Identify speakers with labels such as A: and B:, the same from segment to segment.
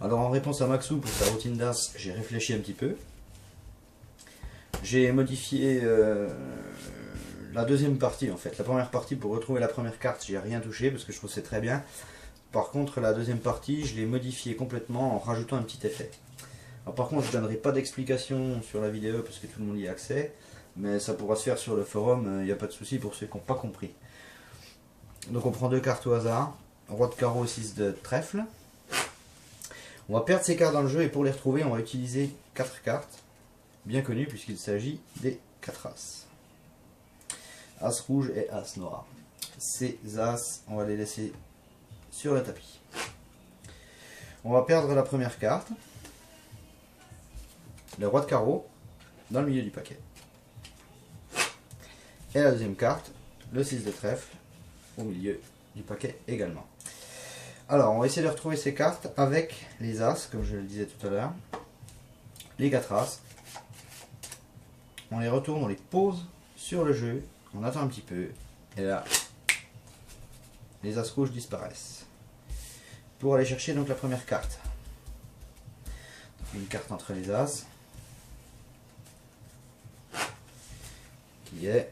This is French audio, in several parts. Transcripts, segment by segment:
A: Alors en réponse à Maxou pour sa routine d'as, j'ai réfléchi un petit peu. J'ai modifié la deuxième partie en fait. La première partie, pour retrouver la première carte, j'ai rien touché parce que je trouve que c'est très bien. Par contre, la deuxième partie, je l'ai modifiée complètement en rajoutant un petit effet. Alors par contre, je ne donnerai pas d'explication sur la vidéo parce que tout le monde y a accès. Mais ça pourra se faire sur le forum, il n'y a pas de souci pour ceux qui n'ont pas compris. Donc on prend deux cartes au hasard. Roi de carreau, 6 de trèfle. On va perdre ces cartes dans le jeu et pour les retrouver, on va utiliser 4 cartes. Bien connues puisqu'il s'agit des 4 as. As rouge et as noir. Ces as, on va les laisser sur le tapis. On va perdre la première carte. Le roi de carreau dans le milieu du paquet. Et la deuxième carte, le 6 de trèfle au milieu du paquet également. Alors, on va essayer de retrouver ces cartes avec les as, comme je le disais tout à l'heure. Les 4 as. On les retourne, on les pose sur le jeu. On attend un petit peu. Et là, les as rouges disparaissent. Pour aller chercher donc la première carte. Donc, une carte entre les as. Qui est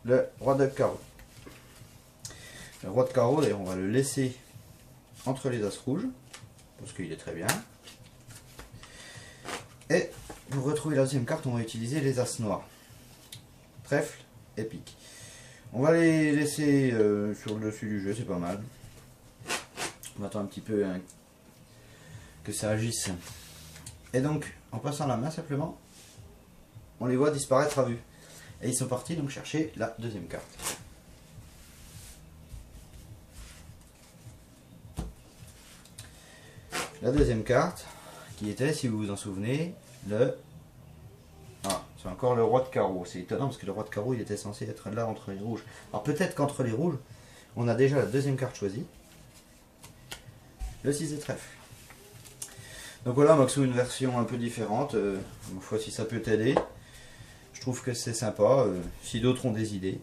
A: le roi de carreau. Le roi de carreau, d'ailleurs, on va le laisser entre les as rouges, parce qu'il est très bien. Et pour retrouver la deuxième carte, on va utiliser les as noirs. Trèfle et pique. On va les laisser sur le dessus du jeu, c'est pas mal. On attend un petit peu hein, que ça agisse. Et donc, en passant la main simplement, on les voit disparaître à vue. Et ils sont partis donc chercher la deuxième carte. La deuxième carte, qui était, si vous vous en souvenez, le... Ah, c'est encore le roi de carreau. C'est étonnant parce que le roi de carreau, il était censé être là entre les rouges. Alors peut-être qu'entre les rouges, on a déjà la deuxième carte choisie. Le 6 de trèfle. Donc voilà, Maxou, une version un peu différente. Une fois si ça peut t'aider. Je trouve que c'est sympa. Si d'autres ont des idées,